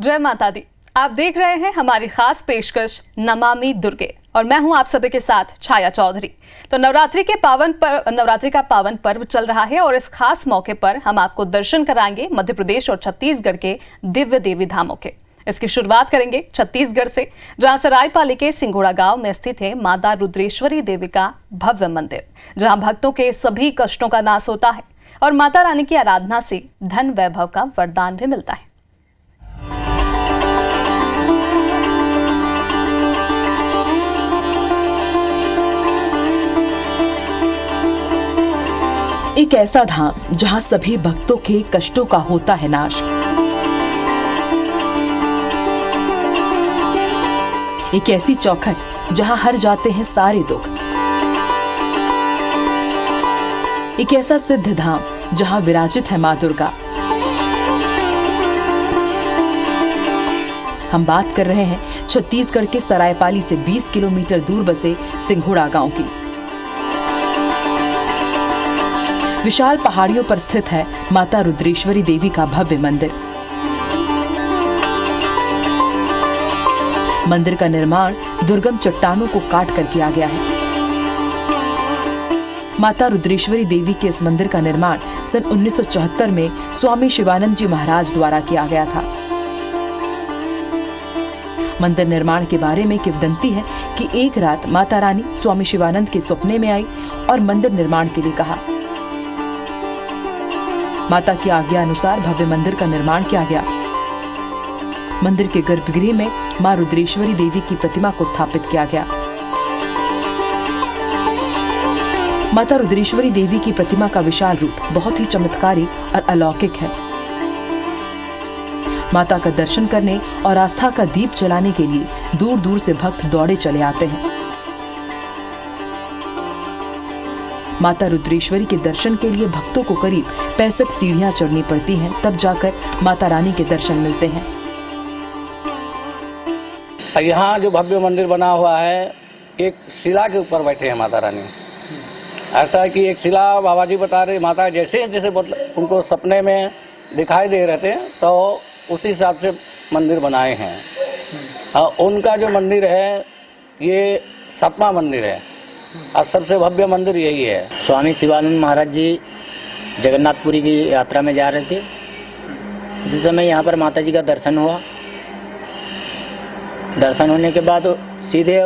जय माता दी। आप देख रहे हैं हमारी खास पेशकश नमामि दुर्गे और मैं हूं आप सभी के साथ छाया चौधरी। तो नवरात्रि का पावन पर्व चल रहा है और इस खास मौके पर हम आपको दर्शन कराएंगे मध्य प्रदेश और छत्तीसगढ़ के दिव्य देवी धामों के। इसकी शुरुआत करेंगे छत्तीसगढ़ से, जहां सरायपाली के सिंघोड़ा गांव में स्थित है माता रुद्रेश्वरी देवी का भव्य मंदिर, जहां भक्तों के सभी कष्टों का नाश होता है और माता रानी की आराधना से धन वैभव का वरदान भी मिलता है। एक ऐसा धाम जहां सभी भक्तों के कष्टों का होता है नाश। एक ऐसी चौखट जहां हर जाते हैं सारे दुख। एक ऐसा सिद्ध धाम जहां विराजित है मां दुर्गा। हम बात कर रहे हैं छत्तीसगढ़ के सरायपाली से 20 किलोमीटर दूर बसे सिंघोड़ा गांव की। विशाल पहाड़ियों पर स्थित है माता रुद्रेश्वरी देवी का भव्य मंदिर। मंदिर का निर्माण दुर्गम चट्टानों को काट कर किया गया है। माता रुद्रेश्वरी देवी के इस मंदिर का निर्माण सन 1974 में स्वामी शिवानंद जी महाराज द्वारा किया गया था। मंदिर निर्माण के बारे में किंवदंती है कि एक रात माता रानी स्वामी शिवानंद के सपने में आई और मंदिर निर्माण के लिए कहा। माता की आज्ञा अनुसार भव्य मंदिर का निर्माण किया गया। मंदिर के गर्भगृह में मां रुद्रेश्वरी देवी की प्रतिमा को स्थापित किया गया। माता रुद्रेश्वरी देवी की प्रतिमा का विशाल रूप बहुत ही चमत्कारी और अलौकिक है। माता का दर्शन करने और आस्था का दीप जलाने के लिए दूर दूर से भक्त दौड़े चले आते हैं। माता रुद्रेश्वरी के दर्शन के लिए भक्तों को करीब 65 सीढ़ियां चढ़नी पड़ती हैं, तब जाकर माता रानी के दर्शन मिलते हैं। यहाँ जो भव्य मंदिर बना हुआ है, एक शिला के ऊपर बैठे हैं माता रानी। ऐसा है कि एक शिला बाबा जी बता रहे, माता जैसे जैसे उनको सपने में दिखाई दे रहे थे तो उसी हिसाब से मंदिर बनाए हैं। उनका जो मंदिर है ये 7वां मंदिर है और सबसे भव्य मंदिर यही है। स्वामी शिवानंद महाराज जी जगन्नाथपुरी की यात्रा में जा रहे थे। जिस समय यहाँ पर माता जी का दर्शन हुआ, दर्शन होने के बाद सीधे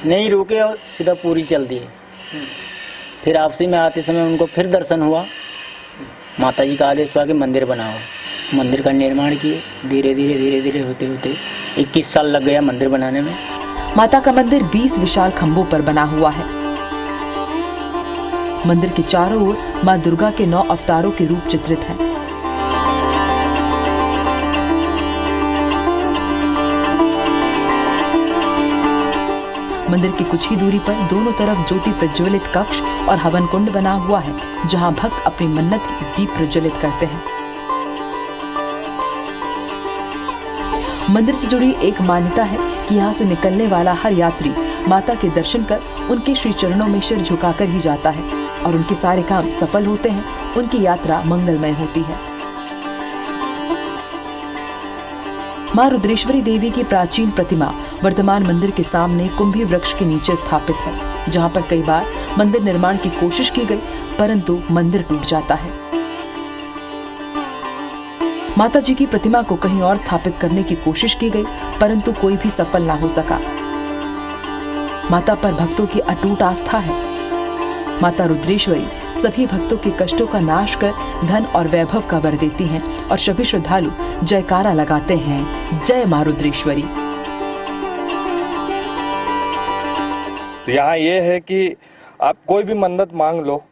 नहीं रुके और सीधा पूरी चल दिए। फिर वापसी में आते समय उनको फिर दर्शन हुआ। माता जी का आदेश हुआ कि मंदिर बनाओ। मंदिर का निर्माण किए। धीरे धीरे होते होते 21 साल लग गया मंदिर बनाने में। माता का मंदिर 20 विशाल खंभों पर बना हुआ है। मंदिर के चारों ओर मां दुर्गा के 9 अवतारों के रूप चित्रित हैं। मंदिर की कुछ ही दूरी पर दोनों तरफ ज्योति प्रज्वलित कक्ष और हवन कुंड बना हुआ है, जहां भक्त अपनी मन्नत दीप प्रज्वलित करते हैं। मंदिर से जुड़ी एक मान्यता है कि यहाँ से निकलने वाला हर यात्री माता के दर्शन कर उनके श्री चरणों में सिर झुकाकर ही जाता है और उनके सारे काम सफल होते हैं। उनकी यात्रा मंगलमय होती है। मां रुद्रेश्वरी देवी की प्राचीन प्रतिमा वर्तमान मंदिर के सामने कुंभी वृक्ष के नीचे स्थापित है, जहां पर कई बार मंदिर निर्माण की कोशिश की गई, परंतु मंदिर टूट जाता है। माता जी की प्रतिमा को कहीं और स्थापित करने की कोशिश की गई, परंतु कोई भी सफल ना हो सका। माता पर भक्तों की अटूट आस्था है। माता रुद्रेश्वरी सभी भक्तों के कष्टों का नाश कर धन और वैभव का वर देती हैं और सभी श्रद्धालु जयकारा लगाते हैं, जय मां रुद्रेश्वरी। यहाँ ये है कि आप कोई भी मन्नत मांग लो,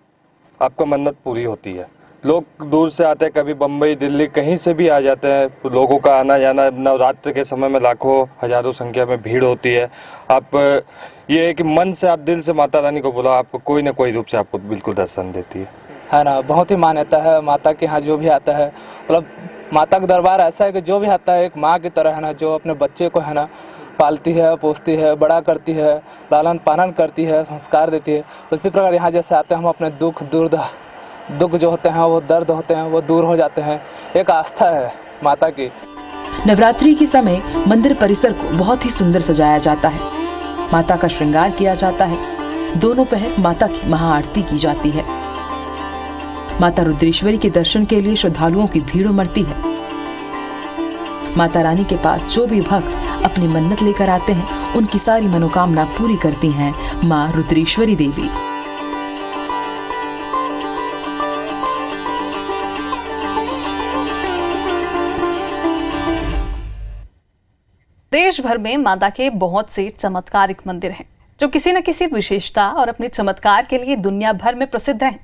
आपका मन्नत पूरी होती है। लोग दूर से आते हैं, कभी बम्बई दिल्ली कहीं से भी आ जाते हैं। लोगों का आना जाना नवरात्र के समय में लाखों हजारों संख्या में भीड़ होती है। आप ये है कि मन से आप दिल से माता रानी को बुलाओ, आपको कोई ना कोई रूप से आपको बिल्कुल दर्शन देती है ना। बहुत ही मान्यता है माता के यहाँ। जो भी आता है मतलब माता का दरबार ऐसा है कि जो भी आता है एक माँ की तरह है ना, जो अपने बच्चे को है ना पालती है, पोसती है, बड़ा करती है, लालन पालन करती है, संस्कार देती है। उसी प्रकार यहाँ जैसे आते हैं हम अपने दुख जो होते हैं, वो दर्द होते हैं, वो दूर हो जाते हैं। एक आस्था है माता की। नवरात्रि के समय मंदिर परिसर को बहुत ही सुंदर सजाया जाता है। माता का श्रृंगार किया जाता है। दोनों पहर माता की महाआरती की जाती है। माता रुद्रेश्वरी के दर्शन के लिए श्रद्धालुओं की भीड़ उमड़ती है। माता रानी के पास जो भी भक्त अपनी मन्नत लेकर आते हैं, उनकी सारी मनोकामना पूरी करती हैं मां रुद्रेश्वरी देवी। देश भर में माता के बहुत से चमत्कारिक मंदिर हैं जो किसी न किसी विशेषता और अपने चमत्कार के लिए दुनिया भर में प्रसिद्ध हैं।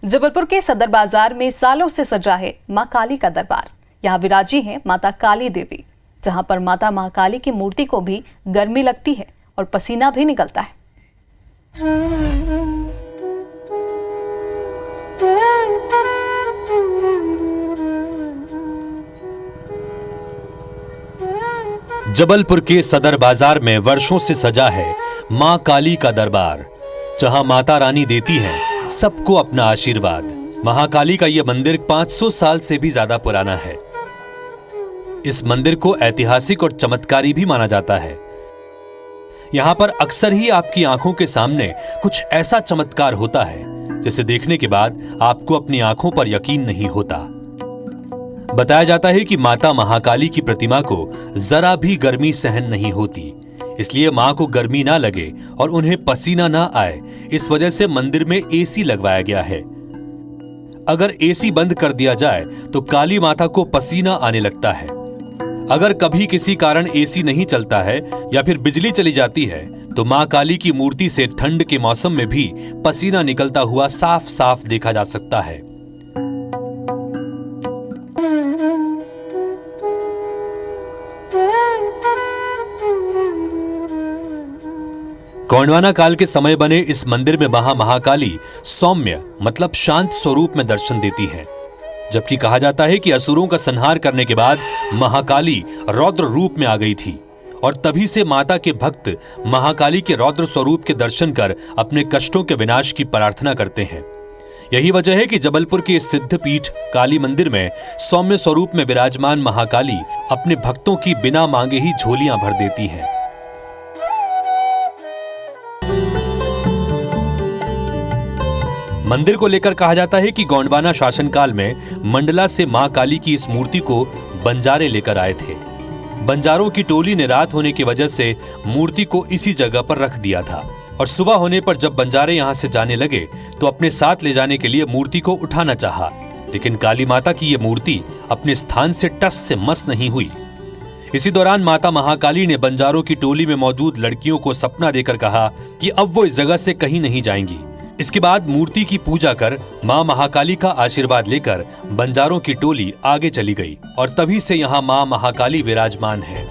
जबलपुर के सदर बाजार में सालों से सजा है मां काली का दरबार। यहाँ विराजी है माता काली देवी, जहां पर माता महाकाली की मूर्ति को भी गर्मी लगती है और पसीना भी निकलता है। जबलपुर के सदर बाजार में वर्षों से सजा है मां काली का दरबार, जहां माता रानी देती हैं सबको अपना आशीर्वाद। महाकाली का यह मंदिर 500 साल से भी ज्यादा पुराना है। इस मंदिर को ऐतिहासिक और चमत्कारी भी माना जाता है। यहां पर अक्सर ही आपकी आंखों के सामने कुछ ऐसा चमत्कार होता है जिसे देखने के बाद आपको अपनी आंखों पर यकीन नहीं होता। बताया जाता है कि माता महाकाली की प्रतिमा को जरा भी गर्मी सहन नहीं होती, इसलिए मां को गर्मी ना लगे और उन्हें पसीना ना आए, इस वजह से मंदिर में एसी लगवाया गया है। अगर एसी बंद कर दिया जाए तो काली माता को पसीना आने लगता है। अगर कभी किसी कारण एसी नहीं चलता है या फिर बिजली चली जाती है तो मां काली की मूर्ति से ठंड के मौसम में भी पसीना निकलता हुआ साफ साफ देखा जा सकता है। गोंडवाना काल के समय बने इस मंदिर में महाकाली सौम्य मतलब शांत स्वरूप में दर्शन देती है, जबकि कहा जाता है कि असुरों का संहार करने के बाद महाकाली रौद्र रूप में आ गई थी और तभी से माता के भक्त महाकाली के रौद्र स्वरूप के दर्शन कर अपने कष्टों के विनाश की प्रार्थना करते हैं। यही वजह है कि जबलपुर के सिद्ध पीठ काली मंदिर में सौम्य स्वरूप में विराजमान महाकाली अपने भक्तों की बिना मांगे ही झोलियां भर देती हैं। मंदिर को लेकर कहा जाता है कि गोंडवाना शासनकाल में मंडला से मां काली की इस मूर्ति को बंजारे लेकर आए थे। बंजारों की टोली ने रात होने की वजह से मूर्ति को इसी जगह पर रख दिया था और सुबह होने पर जब बंजारे यहां से जाने लगे तो अपने साथ ले जाने के लिए मूर्ति को उठाना चाहा, लेकिन काली माता की ये मूर्ति अपने स्थान से टस से मस नहीं हुई। इसी दौरान माता महाकाली ने बंजारों की टोली में मौजूद लड़कियों को सपना देकर कहा कि अब वो इस जगह से कहीं नहीं जाएंगी। इसके बाद मूर्ति की पूजा कर मां महाकाली का आशीर्वाद लेकर बंजारों की टोली आगे चली गई और तभी से यहाँ मां महाकाली विराजमान है।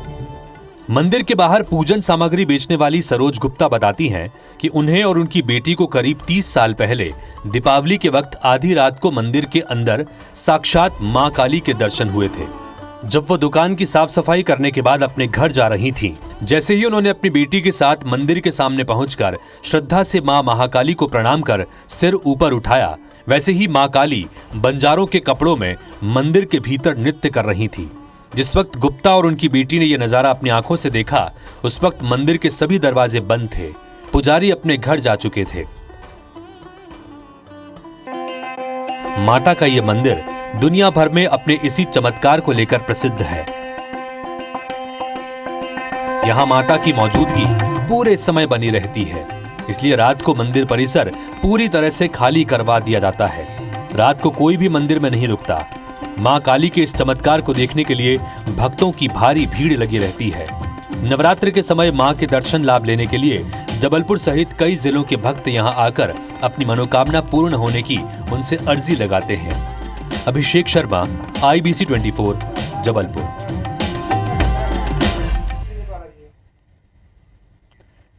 मंदिर के बाहर पूजन सामग्री बेचने वाली सरोज गुप्ता बताती हैं कि उन्हें और उनकी बेटी को करीब 30 साल पहले दीपावली के वक्त आधी रात को मंदिर के अंदर साक्षात मां काली के दर्शन हुए थे। जब वो दुकान की साफ सफाई करने के बाद अपने घर जा रही थीं, जैसे ही उन्होंने अपनी बेटी के साथ मंदिर के सामने पहुंचकर श्रद्धा से मां महाकाली को प्रणाम कर सिर ऊपर उठाया, वैसे ही मां काली बंजारों के कपड़ों में मंदिर के भीतर नृत्य कर रही थी। जिस वक्त गुप्ता और उनकी बेटी ने यह नजारा अपनी आंखों से देखा, उस वक्त मंदिर के सभी दरवाजे बंद थे। पुजारी अपने घर जा चुके थे। माता का यह मंदिर दुनिया भर में अपने इसी चमत्कार को लेकर प्रसिद्ध है। यहाँ माता की मौजूदगी पूरे समय बनी रहती है, इसलिए रात को मंदिर परिसर पूरी तरह से खाली करवा दिया जाता है। रात को कोई भी मंदिर में नहीं रुकता। मां काली के इस चमत्कार को देखने के लिए भक्तों की भारी भीड़ लगी रहती है। नवरात्र के समय मां के दर्शन लाभ लेने के लिए जबलपुर सहित कई जिलों के भक्त यहां आकर अपनी मनोकामना पूर्ण होने की उनसे अर्जी लगाते हैं। अभिषेक शर्मा, IBC 24, जबलपुर।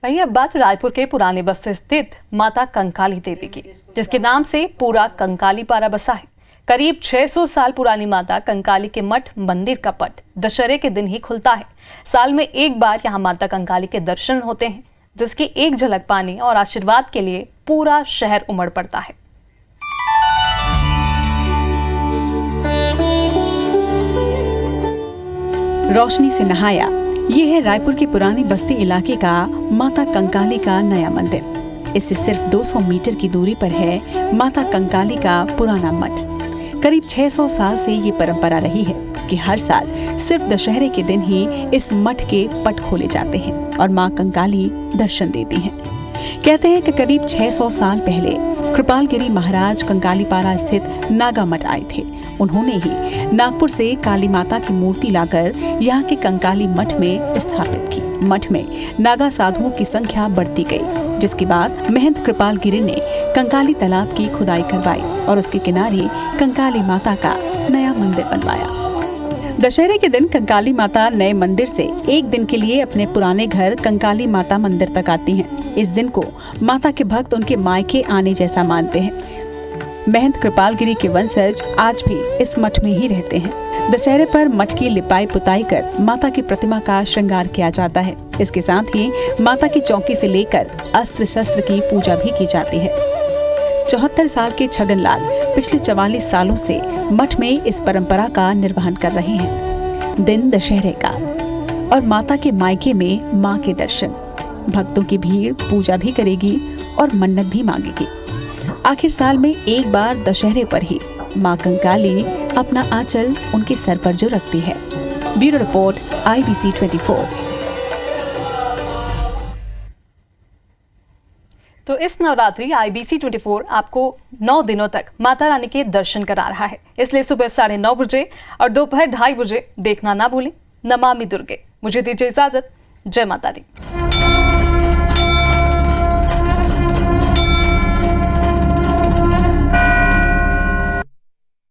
वहीं अब बात रायपुर के पुराने बस्ती स्थित माता कंकाली देवी की, जिसके नाम से पूरा कंकाली पारा बसा है। करीब 600 साल पुरानी माता कंकाली के मठ मंदिर का पट दशहरे के दिन ही खुलता है। साल में एक बार यहाँ माता कंकाली के दर्शन होते हैं, जिसकी एक झलक पाने और आशीर्वाद के लिए पूरा शहर उमड़ पड़ता है। रोशनी से नहाया। ये है रायपुर के पुरानी बस्ती इलाके का माता कंकाली का नया मंदिर। इससे सिर्फ 200 मीटर की दूरी पर है माता कंकाली का पुराना मठ। करीब 600 साल से ये परंपरा रही है कि हर साल सिर्फ दशहरे के दिन ही इस मठ के पट खोले जाते हैं और मां कंकाली दर्शन देती हैं। कहते हैं कि करीब 600 साल पहले कृपालगिरी महाराज कंकालीपारा स्थित नागा मठ आए थे। उन्होंने ही नागपुर से काली माता की मूर्ति लाकर यहाँ के कंकाली मठ में स्थापित की। मठ में नागा साधुओं की संख्या बढ़ती गई, जिसके बाद महंत कृपालगिरी ने कंकाली तालाब की खुदाई करवाई और उसके किनारे कंकाली माता का नया मंदिर बनवाया। दशहरे के दिन कंकाली माता नए मंदिर से एक दिन के लिए अपने पुराने घर कंकाली माता मंदिर तक आती हैं। इस दिन को माता के भक्त उनके मायके आने जैसा मानते हैं। महंत कृपालगिरी के वंशज आज भी इस मठ में ही रहते हैं। दशहरे पर मठ की लिपाई पुताई कर माता की प्रतिमा का श्रृंगार किया जाता है। इसके साथ ही माता की चौकी से लेकर अस्त्र शस्त्र की पूजा भी की जाती है। 74 साल के छगनलाल पिछले 44 सालों से मठ में इस परंपरा का निर्वहन कर रहे हैं। दिन दशहरे का और माता के मायके में मां के दर्शन। भक्तों की भीड़ पूजा भी करेगी और मन्नत भी मांगेगी। आखिर साल में एक बार दशहरे पर ही मां कंकाली अपना आंचल उनके सर पर जो रखती है। Bureau report IBC 24। तो इस नवरात्रि IBC 24 आपको 9 दिनों तक माता रानी के दर्शन करा रहा है, इसलिए सुबह 9:30 बजे और दोपहर 2:30 बजे देखना ना भूलें नमामि दुर्गे। मुझे दीजिए इजाजत। जय माता दी।